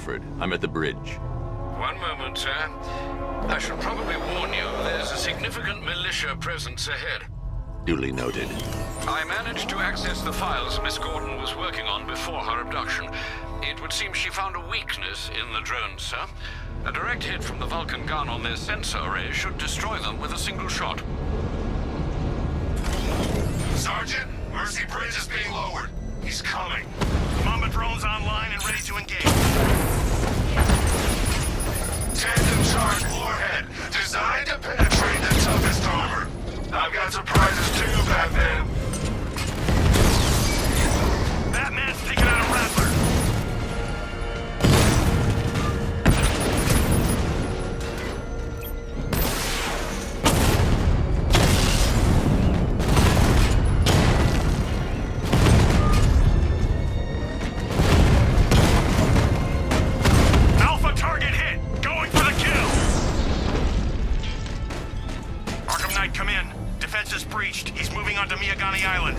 Alfred. I'm at the bridge. One moment, sir. I should probably warn you, there's a significant militia presence ahead. Duly noted. I managed to access the files Miss Gordon was working on before her abduction. It would seem she found a weakness in the drones, sir. A direct hit from the Vulcan gun on their sensor array should destroy them with a single shot. Sergeant, Mercy Bridge is being lowered. He's coming. Mamba drones online and ready to engage. Tandem charge warhead, designed to penetrate the toughest armor. I've got surprises too, Batman. Batman's taking out a Rattler. Alpha target hit. Going for the kill. Arkham Knight, come in. Defense is breached. He's moving onto Miyagani Island.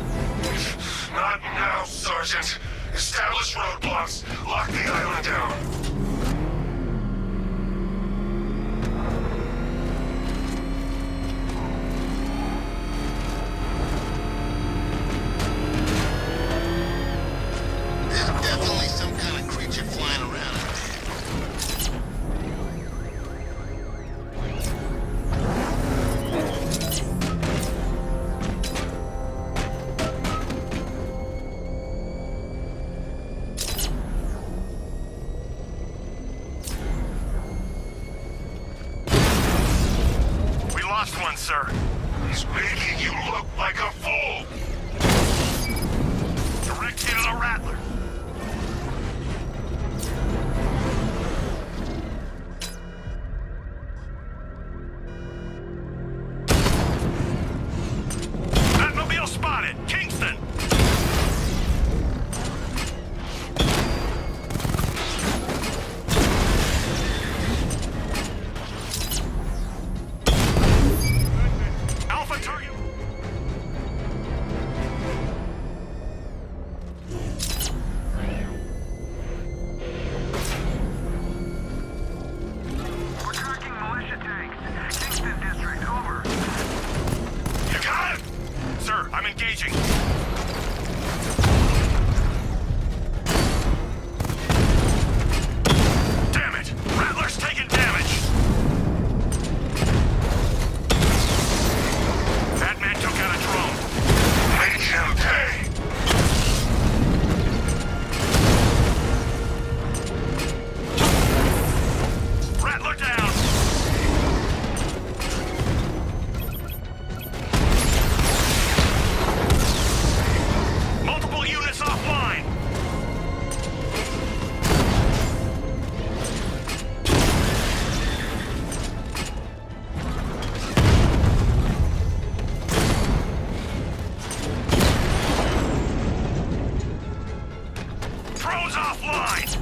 Not now, Sergeant. Establish roadblocks. Lock the island down. There's definitely some kind of creature flying around out We lost one, sir. He's making you look like a fool. Direct hit on a Rattler. Batmobile spotted. Kingston. Alpha target. We're tracking militia tanks. Kingston District, over. You got it? Sir, I'm engaging. Damn it! Rattler's taking damage! Batman took out a drone. Make him pay. Rattler down! Multiple units offline! Drones offline!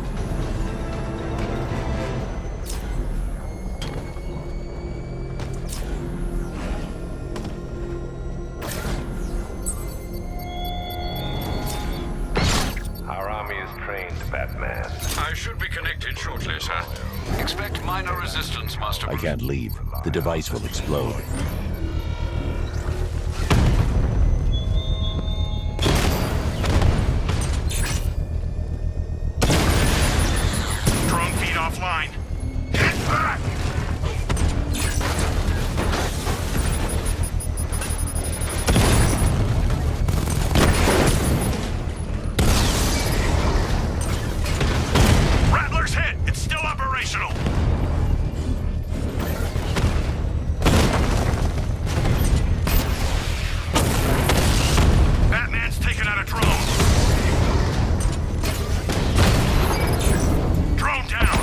Our army is trained, Batman. I should be connected shortly, sir. Expect minor resistance, Master I Bruce. can't leave. The device will explode. Drone feed offline. Get back! Rattler's hit! It's still operational! Batman's taken out a drone. Drone down!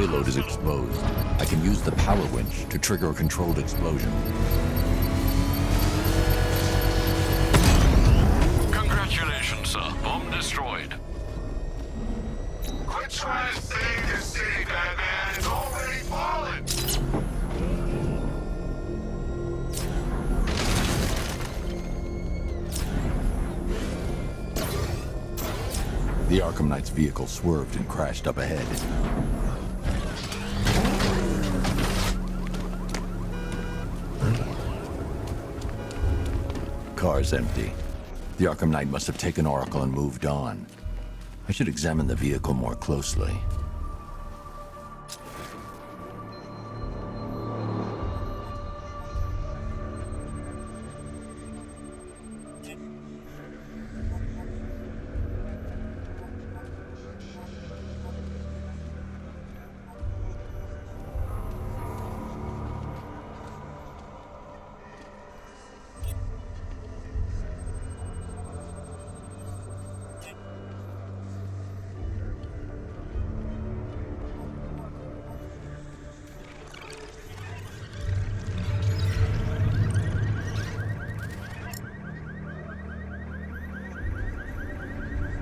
payload is exposed. I can use the power winch to trigger a controlled explosion. Congratulations, sir. Bomb destroyed. Quit trying to save this city, Batman. It's already fallen. The Arkham Knight's vehicle swerved and crashed up ahead. Car's empty. The Arkham Knight must have taken Oracle and moved on. I should examine the vehicle more closely.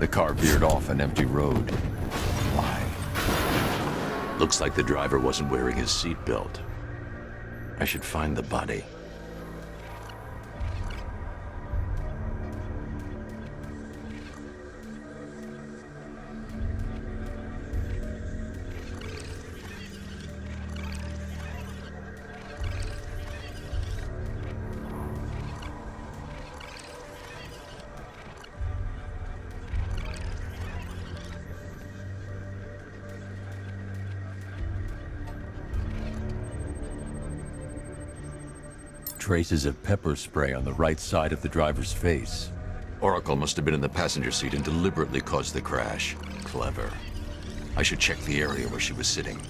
The car veered off an empty road. Why? Looks like the driver wasn't wearing his seatbelt. I should find the body. Traces of pepper spray on the right side of the driver's face. Oracle must have been in the passenger seat and deliberately caused the crash. Clever. I should check the area where she was sitting.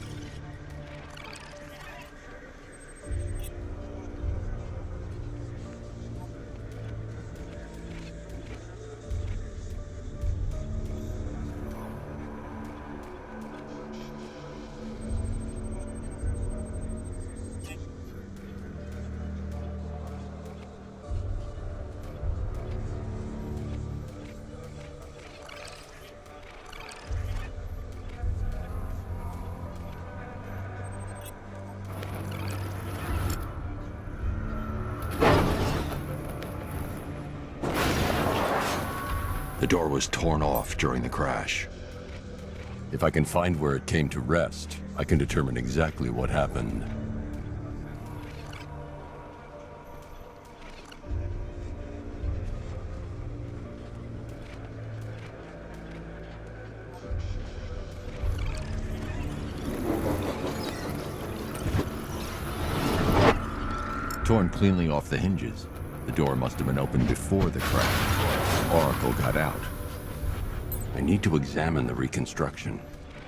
The door was torn off during the crash. If I can find where it came to rest, I can determine exactly what happened. Torn cleanly off the hinges. The door must have been opened before the crash. Oracle got out. I need to examine the reconstruction,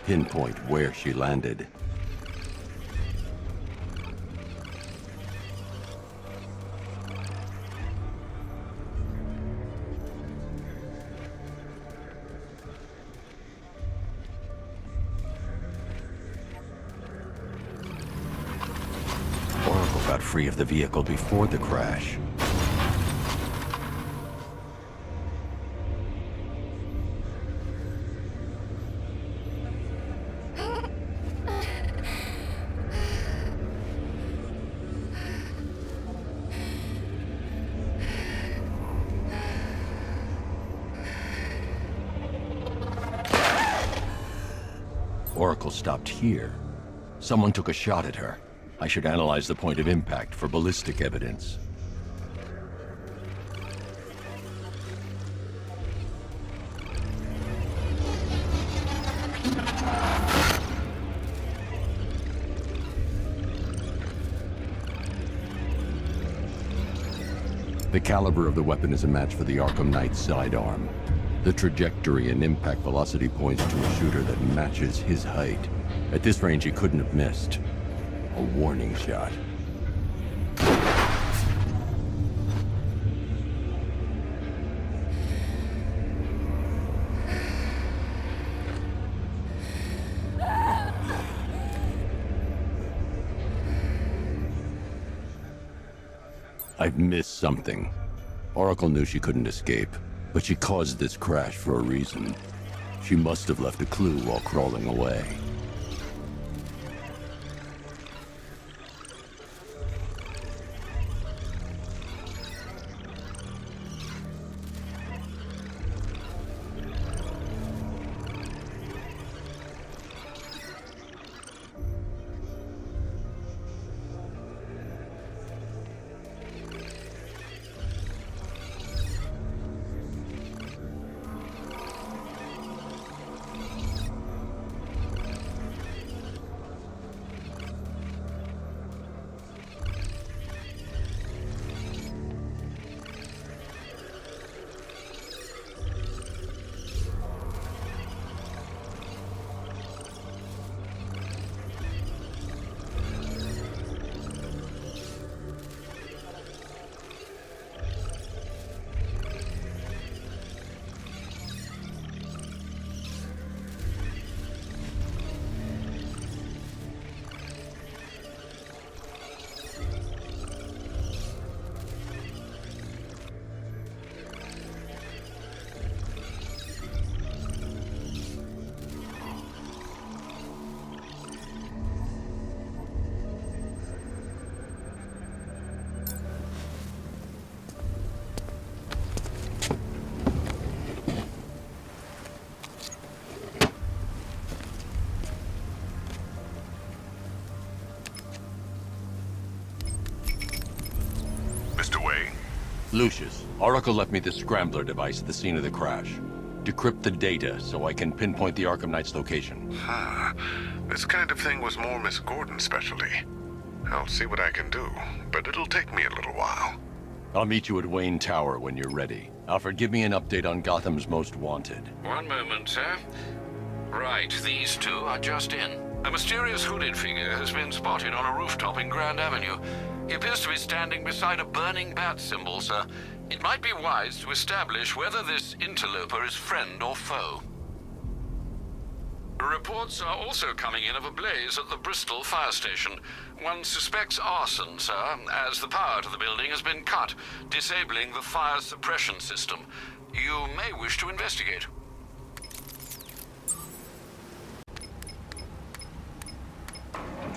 pinpoint where she landed. Oracle got free of the vehicle before the crash. Oracle stopped here. Someone took a shot at her. I should analyze the point of impact for ballistic evidence. The caliber of the weapon is a match for the Arkham Knight's sidearm. The trajectory and impact velocity points to a shooter that matches his height. At this range, he couldn't have missed. A warning shot. I've missed something. Oracle knew she couldn't escape, but she caused this crash for a reason. She must have left a clue while crawling away. Mr. Wayne? Lucius, Oracle left me the scrambler device at the scene of the crash. Decrypt the data so I can pinpoint the Arkham Knight's location. This kind of thing was more Miss Gordon's specialty. I'll see what I can do, but it'll take me a little while. I'll meet you at Wayne Tower when you're ready. Alfred, give me an update on Gotham's Most Wanted. One moment, sir. Right, these two are just in. A mysterious hooded figure has been spotted on a rooftop in Grand Avenue. He appears to be standing beside a burning bat symbol, sir. It might be wise to establish whether this interloper is friend or foe. Reports are also coming in of a blaze at the Bristol fire station. One suspects arson, sir, as the power to the building has been cut, disabling the fire suppression system. You may wish to investigate.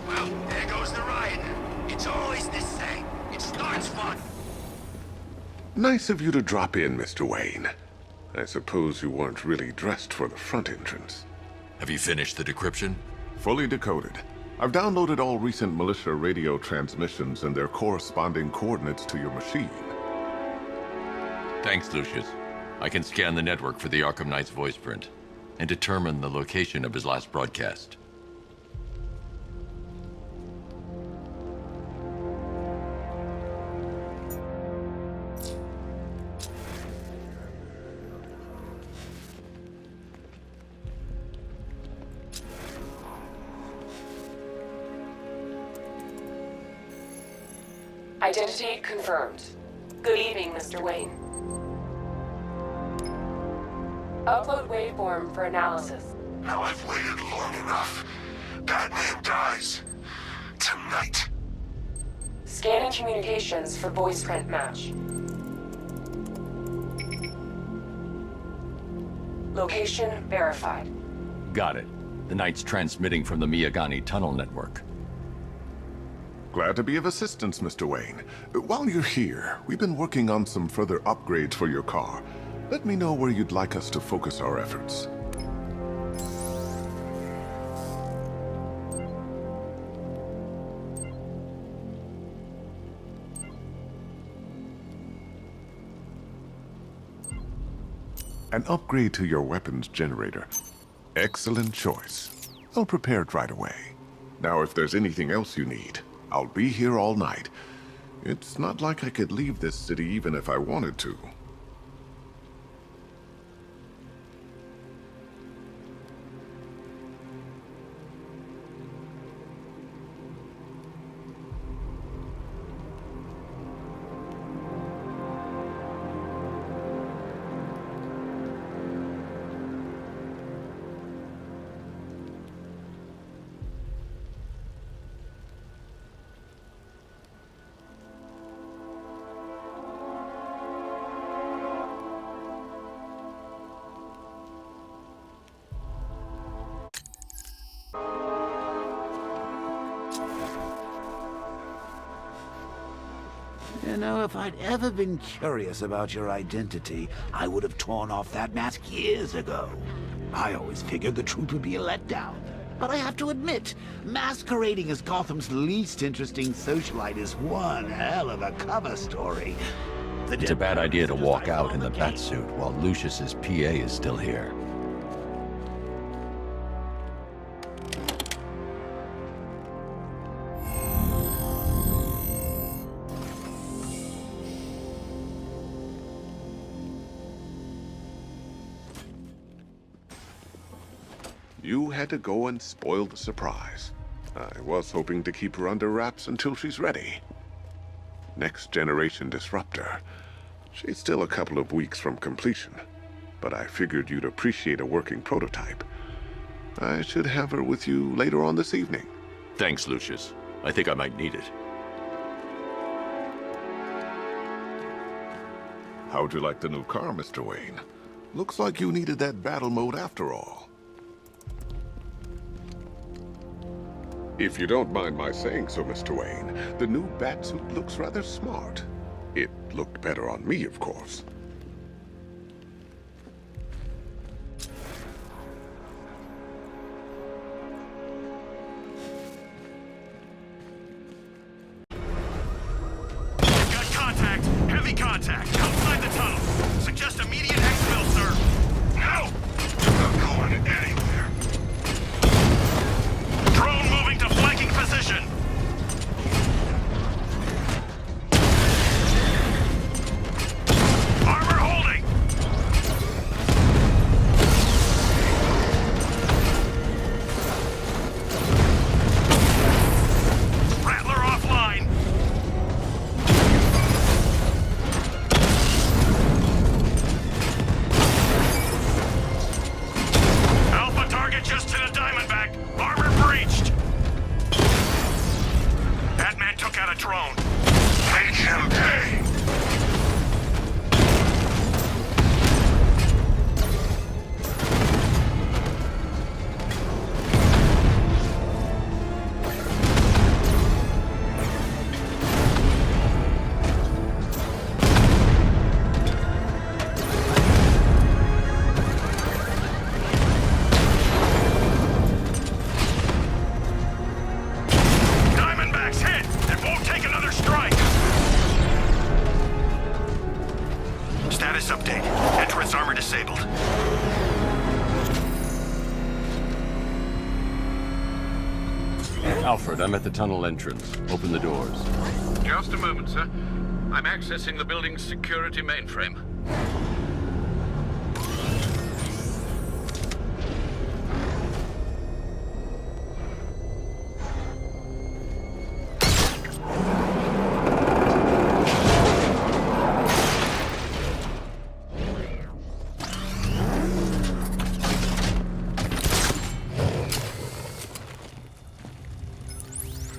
Well, there goes the riot. It's always the same. It starts fun. Nice of you to drop in, Mr. Wayne. I suppose you weren't really dressed for the front entrance. Have you finished the decryption? Fully decoded. I've downloaded all recent militia radio transmissions and their corresponding coordinates to your machine. Thanks, Lucius. I can scan the network for the Arkham Knight's voice print and determine the location of his last broadcast. Identity confirmed. Good evening, Mr. Wayne. Upload waveform for analysis. Now I've waited long enough. Batman dies. Tonight. Scanning communications for voice print match. Location verified. Got it. The Knight's transmitting from the Miyagani tunnel network. Glad to be of assistance, Mr. Wayne. While you're here, we've been working on some further upgrades for your car. Let me know where you'd like us to focus our efforts. An upgrade to your weapons generator. Excellent choice. I'll prepare it right away. Now, if there's anything else you need, I'll be here all night. It's not like I could leave this city even if I wanted to. You know, if I'd ever been curious about your identity, I would have torn off that mask years ago. I always figured the truth would be a letdown. But I have to admit, masquerading as Gotham's least interesting socialite is one hell of a cover story. It's a bad idea to walk out in the Batsuit while Lucius's PA is still here. You had to go and spoil the surprise. I was hoping to keep her under wraps until she's ready. Next generation disruptor. She's still a couple of weeks from completion, but I figured you'd appreciate a working prototype. I should have her with you later on this evening. Thanks, Lucius. I think I might need it. How'd you like the new car, Mr. Wayne? Looks like you needed that battle mode after all. If you don't mind my saying so, Mr. Wayne, the new Batsuit looks rather smart. It looked better on me, of course. Got contact. Heavy contact. Outside the tunnel. Suggest immediate exfil, sir. No! I'm not going anywhere. Drone moving to flanking position. Armor holding. Rattler offline. Alpha target just to the Diamondback. Armor breached. Batman took out a drone. Make him pay. Diamondback's hit. It won't take another strike. Status update. Entrance armor disabled. Alfred, I'm at the tunnel entrance. Open the doors. Just a moment, sir. I'm accessing the building's security mainframe.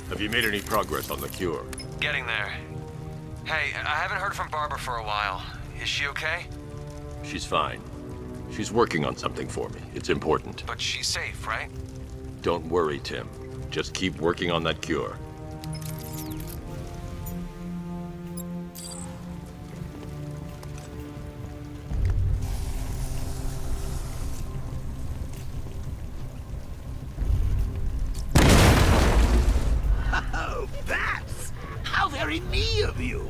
Have you made any progress on the cure? Getting there. Hey, I haven't heard from Barbara for a while. Is she okay? She's fine. She's working on something for me. It's important. But she's safe, right? Don't worry, Tim. Just keep working on that cure. Oh, Bats! How very me of you!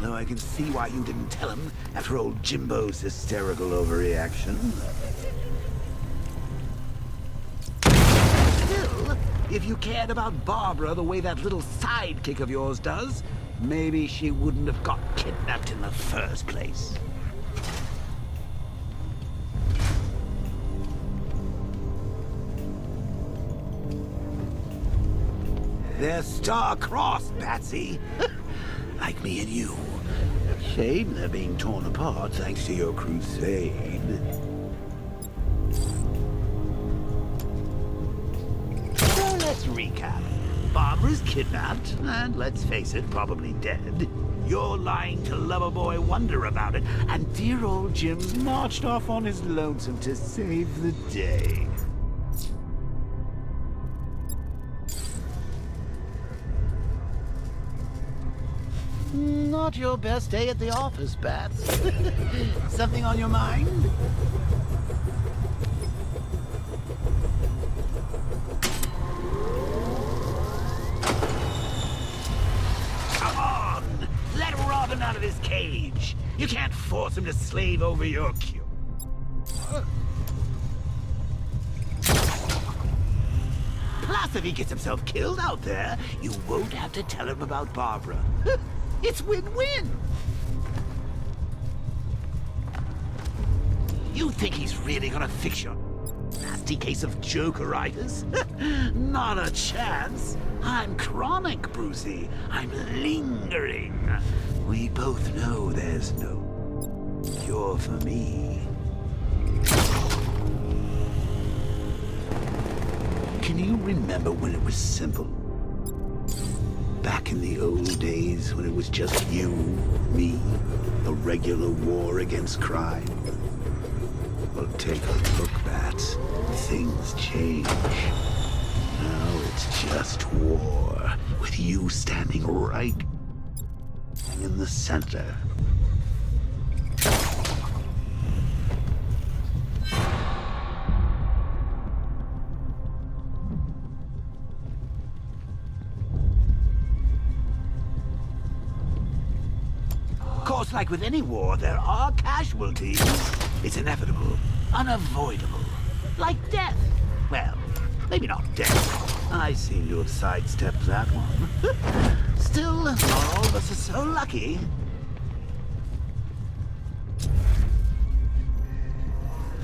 Though I can see why you didn't tell him after old Jimbo's hysterical overreaction. Still, if you cared about Barbara the way that little sidekick of yours does, maybe she wouldn't have got kidnapped in the first place. They're star-crossed, Patsy. Like me and you. Shame they're being torn apart thanks to your crusade. So let's recap. Barbara's kidnapped, and let's face it, probably dead. You're lying to Loverboy Wonder about it, and dear old Jim marched off on his lonesome to save the day. not your best day at the office, Bats. Something on your mind? Come on! Let Robin out of his cage! You can't force him to slave over your cue. Plus, if he gets himself killed out there, you won't have to tell him about Barbara. It's win-win! You think he's really gonna fix your nasty case of jokeritis? Not a chance. I'm chronic, Brucey. I'm lingering. We both know there's no cure for me. Can you remember when it was simple? Back in the old days when it was just you, me, a regular war against crime? Well, take a look, Bats. Things change. Now it's just war, with you standing right in the center. Of course, like with any war, there are casualties. It's inevitable, unavoidable. Like death. Well, maybe not death. I seem to have sidestepped that one. Still, not all of us are so lucky.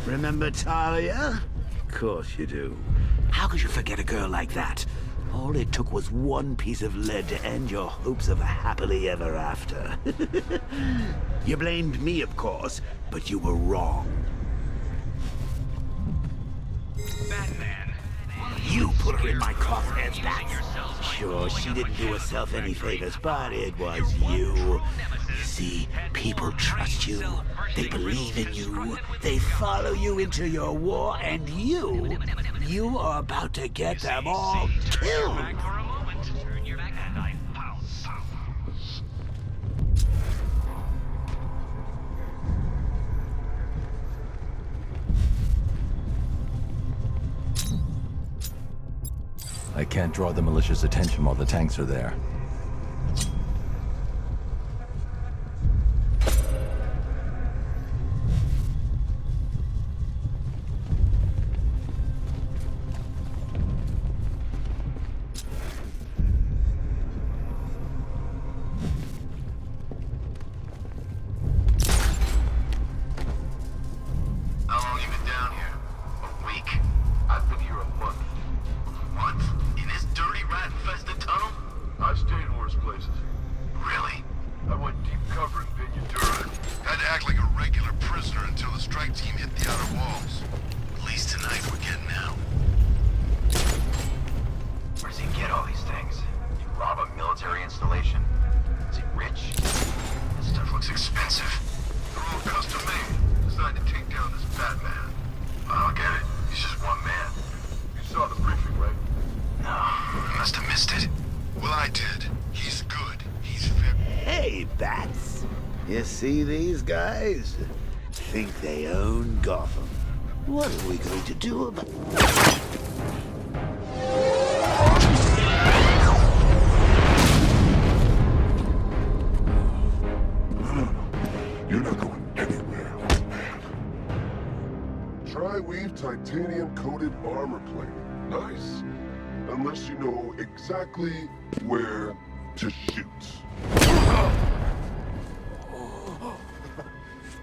Remember Talia? Of course you do. How could you forget a girl like that? All it took was one piece of lead to end your hopes of a happily ever after. You blamed me, of course, but you were wrong. Batman. You put her in my crosshairs, Bats. Sure, she didn't do herself any favors, but it was you. See, people trust you. They believe in you. They follow you into your war, and you are about to get them all killed. I can't draw the malicious attention while the tanks are there. How long you been down here? A week. I've been here a month. What? In this dirty rat-infested tunnel? I've stayed in worse places. Really? I went deep cover in Pinadura. Had to act like a regular prisoner until the strike team hit the outer walls. At least tonight we're getting out. Where does he get all these things? You rob a military installation? Is he rich? This stuff looks expensive. They're all custom made, designed to take down this Batman. I don't get it. He's just one man. You saw the briefing, right? No, I must have missed it. Well, I did. He's good. He's very... Hey, Bats. You see these guys? Think they own Gotham. What are we going to do about... No. You're not going anywhere, old man. Tri-weave titanium-coated armor plating. Nice. Unless you know exactly where to shoot.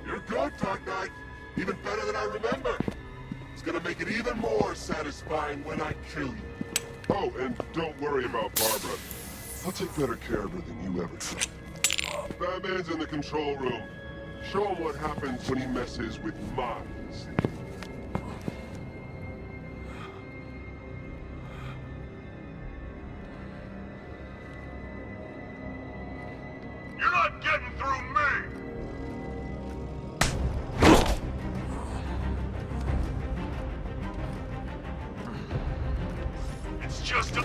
You're good, Dark Knight. Even better than I remember. It's gonna make it even more satisfying when I kill you. Oh, and don't worry about Barbara. I'll take better care of her than you ever did. Batman's in the control room. Show him what happens when he messes with minds. You're not getting through me! It's just a...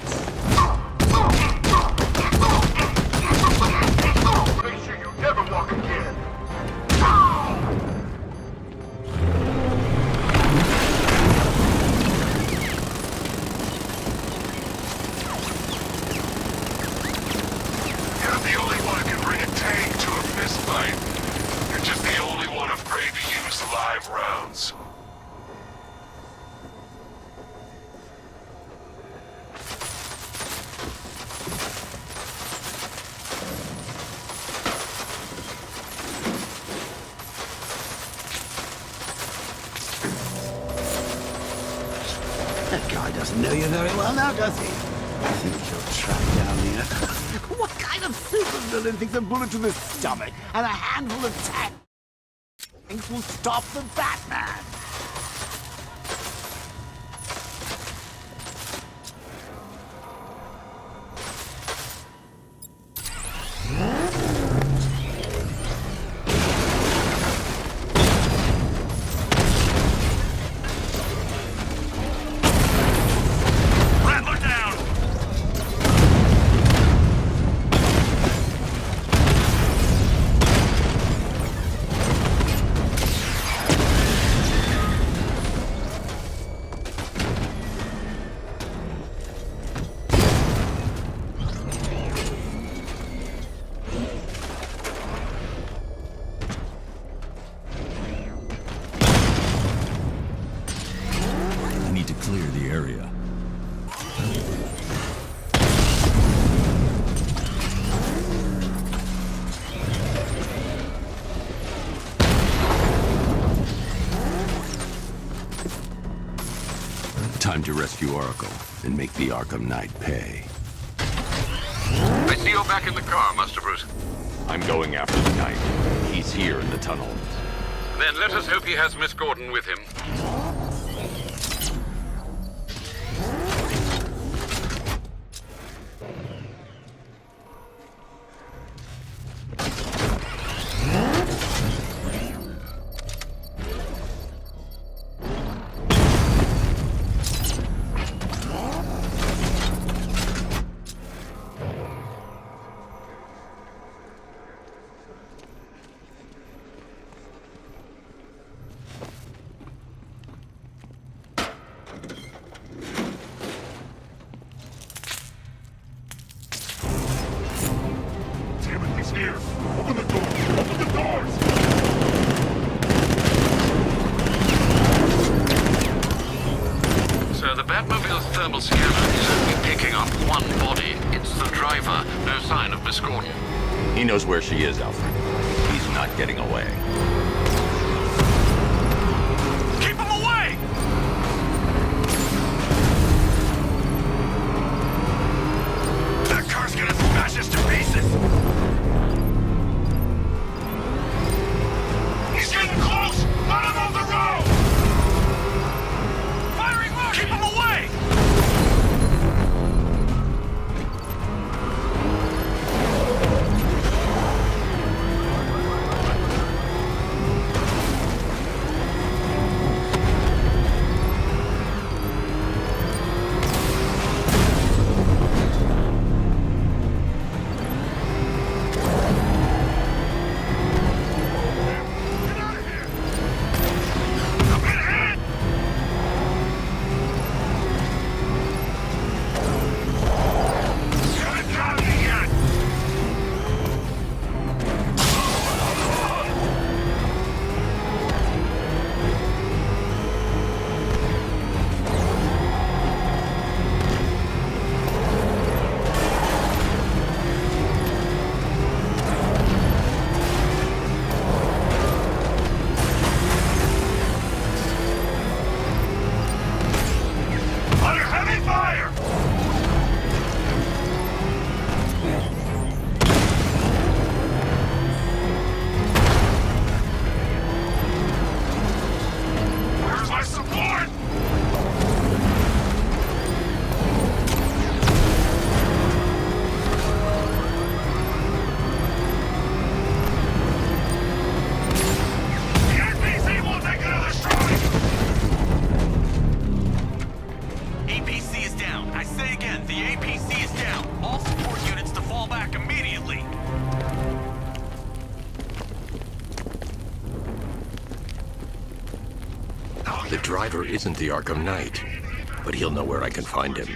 Make sure you tunnels. That guy doesn't know you very well now, does he? I think you're trapped down here. What kind of supervillain thinks a bullet to the stomach and a handful of tanks will stop the Batman? Clear the area. Time to rescue Oracle and make the Arkham Knight pay. I see you're back in the car, Master Bruce. I'm going after the Knight. He's here in the tunnel. Then let us hope he has Miss Gordon with him. Here! Open the door! Open the doors! Sir, the Batmobile's thermal scanner is only picking up one body. It's the driver. No sign of Miss Gordon. He knows where she is, Alfred. He's not getting away. Keep him away! That car's gonna smash us to pieces! He's getting close! Let him on the road! Firing rocket! Keep him away! The driver isn't the Arkham Knight, but he'll know where I can find him.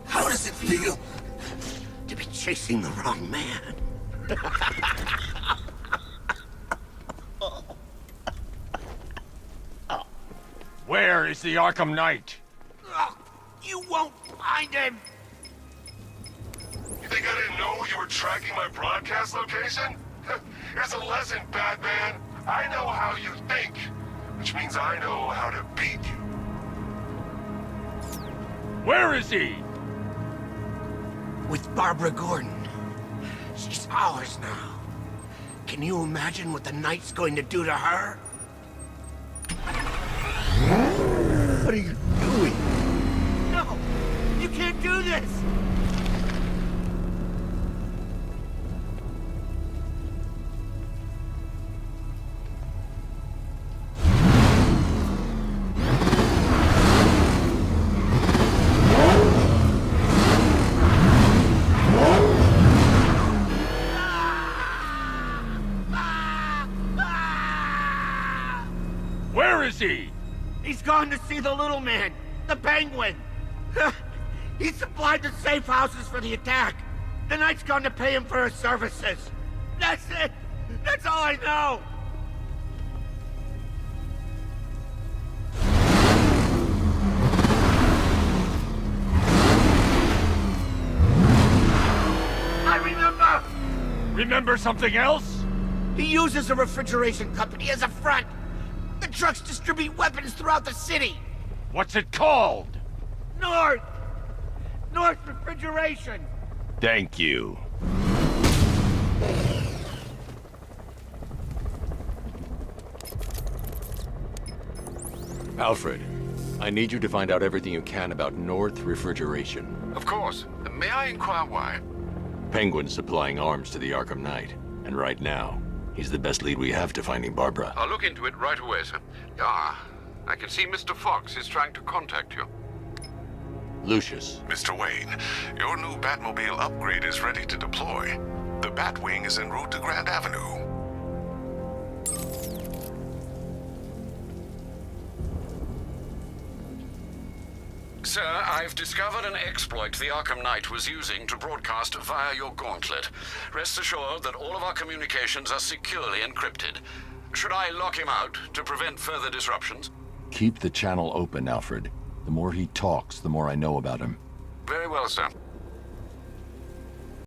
How does it feel to be chasing the wrong man? Where is the Arkham Knight? You won't find him! You think I didn't know you were tracking my broadcast location? Here's a lesson, Batman. I know how you think, which means I know how to beat you. Where is he? With Barbara Gordon. She's ours now. Can you imagine what the Knight's going to do to her? What are you doing? No! You can't do this! Where is he? He's gone to see the little man, the Penguin. He supplied the safe houses for the attack. The Knight's gone to pay him for his services. That's it. That's all I know. I remember. Remember something else? He uses a refrigeration company as a front. The trucks distribute weapons throughout the city. What's it called? North Refrigeration. Thank you. Alfred, I need you to find out everything you can about North Refrigeration. Of course. May I inquire why? Penguin's supplying arms to the Arkham Knight, and right now, he's the best lead we have to finding Barbara. I'll look into it right away, sir. Ah, I can see Mr. Fox is trying to contact you. Lucius. Mr. Wayne, your new Batmobile upgrade is ready to deploy. The Batwing is en route to Grand Avenue. Sir, I've discovered an exploit the Arkham Knight was using to broadcast via your gauntlet. Rest assured that all of our communications are securely encrypted. Should I lock him out to prevent further disruptions? Keep the channel open, Alfred. The more he talks, the more I know about him. Very well, sir.